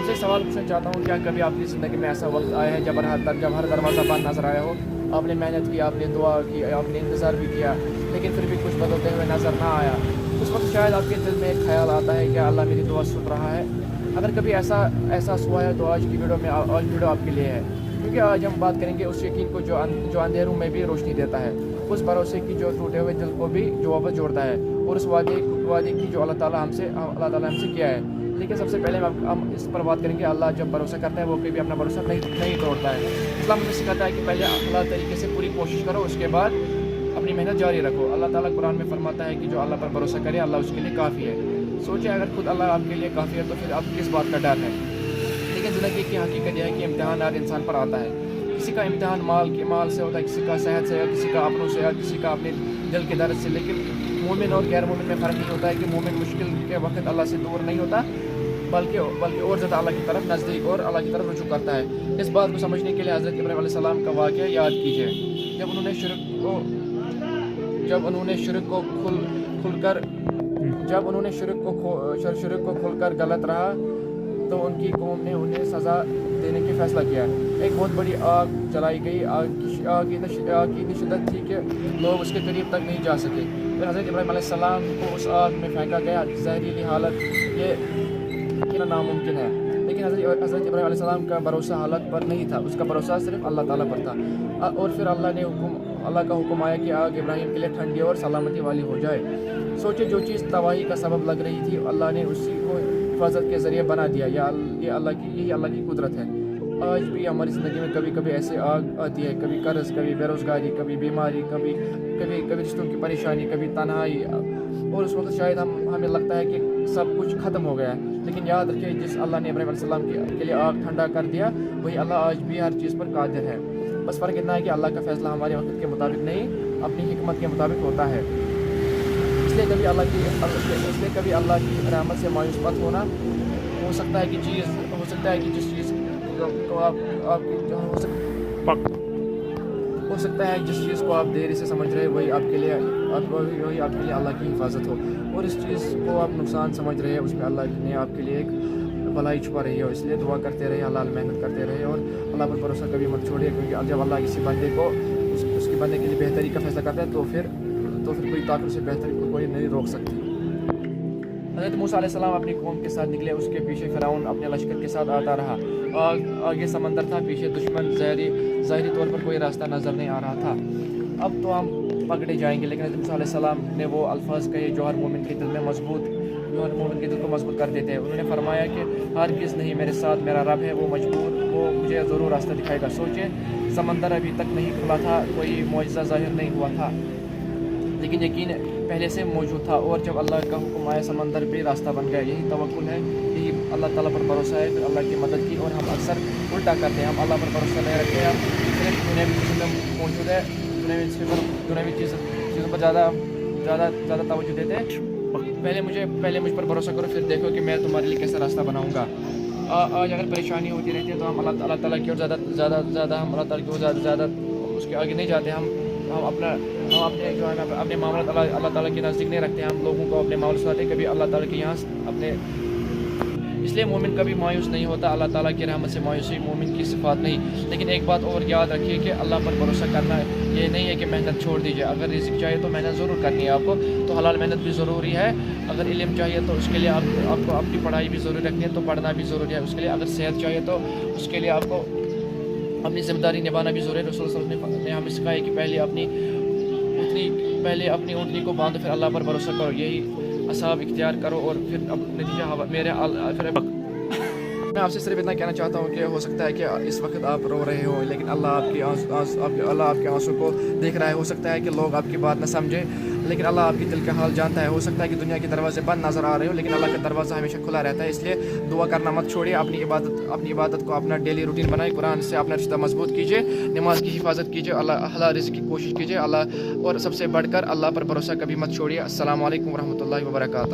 आपसे सवाल पूछना चाहता हूँ, क्या कभी आपकी ज़िंदगी में ऐसा वक्त आया है जब हर दरवाज़ा बंद नज़र आया हो, आपने मेहनत की, आपने दुआ की, आपने इंतज़ार भी किया, लेकिन फिर भी कुछ बदलते हुए नज़र ना आया? उस वक्त शायद आपके दिल में एक ख्याल आता है कि अल्लाह मेरी दुआ सुन रहा है। अगर कभी ऐसा एहसास हुआ है तो आज वीडियो आपके लिए है, क्योंकि आज हम बात करेंगे उस यकीन को जो अंधेरों में भी रोशनी देता है, उस भरोसे की जो टूटे हुए दिल को भी जो वापस जोड़ता है, और उस वादे की जो अल्लाह ताला हमसे किया है। लेकिन सबसे पहले हम इस पर बात करेंगे, अल्लाह जब भरोसा करता है वो कभी अपना भरोसा नहीं तोड़ता है। इस्लाम हमें सिखाता है कि पहले अल्लाह तरीके से पूरी कोशिश करो, उसके बाद अपनी मेहनत जारी रखो। अल्लाह ताला कुरान में फरमाता है कि जो अल्लाह पर भरोसा करे अल्लाह उसके लिए काफ़ी है। सोचिए, अगर खुद अल्लाह आपके लिए काफ़ी है तो फिर अब किस बात का डर है? लेकिन ज़िंदगी की हकीकत यह है कि इम्तिहान हर इंसान पर आता है। किसी का इम्तिहान माल से होता है, किसी का सेहत से, किसी का अपनों से, किसी का अपने दिल के दर्द से। लेकिन मोमिन और गैर मोमिन में फ़र्क नहीं होता है कि मोमिन मुश्किल के वक्त अल्लाह से दूर नहीं होता, बल्कि और ज़्यादा अल्लाह की तरफ नज़दीक और अल्लाह की तरफ रुजू करता है। इस बात को समझने के लिए हज़रत इब्राहीम अलैहिस्सलाम का वाक़या याद कीजिए। जब उन्होंने शिरक को खुलकर गलत रहा तो उनकी कौम ने उन्हें सज़ा देने की फ़ैसला किया। एक बहुत बड़ी आग जलाई गई। आग की शिद्दत थी कि लोग उसके करीब तक नहीं जा सके। फिर हज़रत इब्राहीम अलैहिस्सलाम को उस आग में फेंका गया। जहरीली हालत ये नामुमकिन है, लेकिन हज़रत इब्राहीम अलैहिस्सलाम का भरोसा हालत पर नहीं था, उसका भरोसा सिर्फ अल्लाह ताला पर था। और फिर अल्लाह का हुक्म आया कि आग इब्राहीम के लिए ठंडी और सलामती वाली हो जाए। सोचिए, जो चीज़ तबाही का सबब लग रही थी अल्लाह ने उसी को हिफाजत के ज़रिए बना दिया। यही अल्लाह की कुदरत है। आज भी हमारी ज़िंदगी में कभी कभी ऐसे आग आती है, कभी कर्ज, कभी बेरोज़गारी, कभी बीमारी, कभी रिश्तों की परेशानी, कभी तन्हाई, और उस वक्त शायद हमें लगता है कि सब कुछ ख़त्म हो गया है। लेकिन याद रखिए, जिस अल्लाह ने इब्राहीम अलैहिस्सलाम के लिए आग ठंडा कर दिया, वही अल्लाह आज भी हर चीज़ पर कादिर है। बस फ़र्क इतना है कि अल्लाह का फ़ैसला हमारे वक्त के मुताबिक नहीं, अपनी हिकमत के मुताबिक होता है। इसलिए कभी अल्लाह की रहमत से मायूस मत होना। हो सकता है कि जिस चीज़ को आप देरी से समझ रहे हैं वही आपके लिए अल्लाह की हिफाजत हो, और इस चीज़ को आप नुकसान समझ रहे हैं उसमें अल्लाह ने आपके लिए एक भलाई छुपा रही है। इसलिए दुआ करते रहिए, हलाल मेहनत करते रहिए, और अल्लाह पर भरोसा कभी मत छोड़िए, क्योंकि जब अल्लाह किसी बंदे को उसके बंदे के लिए बेहतरी का फैसला करता है तो फिर कोई ताकत उसे बेहतरी को कोई नहीं रोक सकती। हज़रत मूसा अलैहिस्सलाम अपनी कौम के साथ निकले, उसके पीछे फ़िरौन अपने लश्कर के साथ आता रहा। आगे समंदर था, पीछे दुश्मन। ज़ाहिरी तौर पर कोई रास्ता नज़र नहीं आ रहा था। अब तो हम पकड़े जाएंगे। लेकिन हज़रत मूसा अलैहिस्सलाम ने वो अल्फाज कहे जो हर मोमिन के दिल को मजबूत कर देते हैं। उन्होंने फरमाया कि हरगिज़ नहीं, मेरे साथ मेरा रब है, वो मुझे ज़रूर रास्ता दिखाएगा। सोचिए, समंदर अभी तक नहीं खुला था, कोई मौजज़ा ज़ाहिर नहीं हुआ था, लेकिन यकीन पहले से मौजूद था, और जब अल्लाह का हुक्म आया समंदर भी रास्ता बन गया। यही तवक्कुल है, यही अल्लाह ताला पर भरोसा है, फिर अल्लाह की मदद की। और हम अक्सर उल्टा करते हैं, हम अल्लाह पर भरोसा नहीं रखते हैं, हम सिर्फ दुनियावी चीज़ों में मौजूद है, दुनियावी चीज़ों पर ज़्यादा तवज्जो देते हैं। पहले मुझ पर भरोसा करो, फिर देखो कि मैं तुम्हारे लिए कैसा रास्ता बनाऊँगा। आज अगर परेशानी होती रहती है तो हम अल्लाह ताला की ओर ज़्यादा उसके आगे नहीं जाते। हम अपने मामला अल्लाह ताला के नज़दीक नहीं रखते। हम लोगों को अपने मामले सुनाते कभी अल्लाह ताला के यहाँ अपने। इसलिए मोमिन कभी मायूस नहीं होता। अल्लाह ताला की रहमत से मायूसी मोमिन की सिफात नहीं। लेकिन एक बात और याद रखिए कि अल्लाह पर भरोसा करना ये नहीं है कि मेहनत छोड़ दीजिए। अगर रिज़्क़ चाहिए तो मेहनत ज़रूर करनी है आपको, तो हलाल मेहनत भी ज़रूरी है। अगर इल्म चाहिए तो उसके लिए आपको अपनी पढ़ाई भी ज़रूरी रखनी है, तो पढ़ना भी ज़रूरी है उसके लिए। अगर सेहत चाहिए तो उसके लिए आपको अपनी ज़िम्मेदारी निभाना भी ज़रूरी है। रसूल सल्लल्लाहु अलैहि वसल्लम ने हमें सिखाया कि पहले अपनी ऊँटनी को बांधो, फिर अल्लाह पर भरोसा करो। यही असाब इख्तियार करो, और फिर नतीजा मैं आपसे सिर्फ इतना कहना चाहता हूँ कि हो सकता है कि इस वक्त आप रो रहे हो, लेकिन अल्लाह आपके आंसू को देख रहा है। हो सकता है कि लोग आपकी बात न समझे, लेकिन अल्लाह आपकी दिल का हाल जानता है। हो सकता है कि दुनिया के दरवाजे बंद नज़र आ रहे हो, लेकिन अल्लाह का दरवाज़ा हमेशा खुला रहता है। इसलिए दुआ करना मत छोड़िए। अपनी इबादत को अपना डेली रूटीन बनाए। कुरान से अपना रिश्ता मजबूत कीजिए, नमाज की हिफाजत कीजिए, हलाल रिज़्क़ की कोशिश कीजिए, और सबसे बढ़कर अल्लाह पर भरोसा कभी मत छोड़िए। अस्सलामु अलैकुम वरहमतुल्लाहि वबरकातुहू।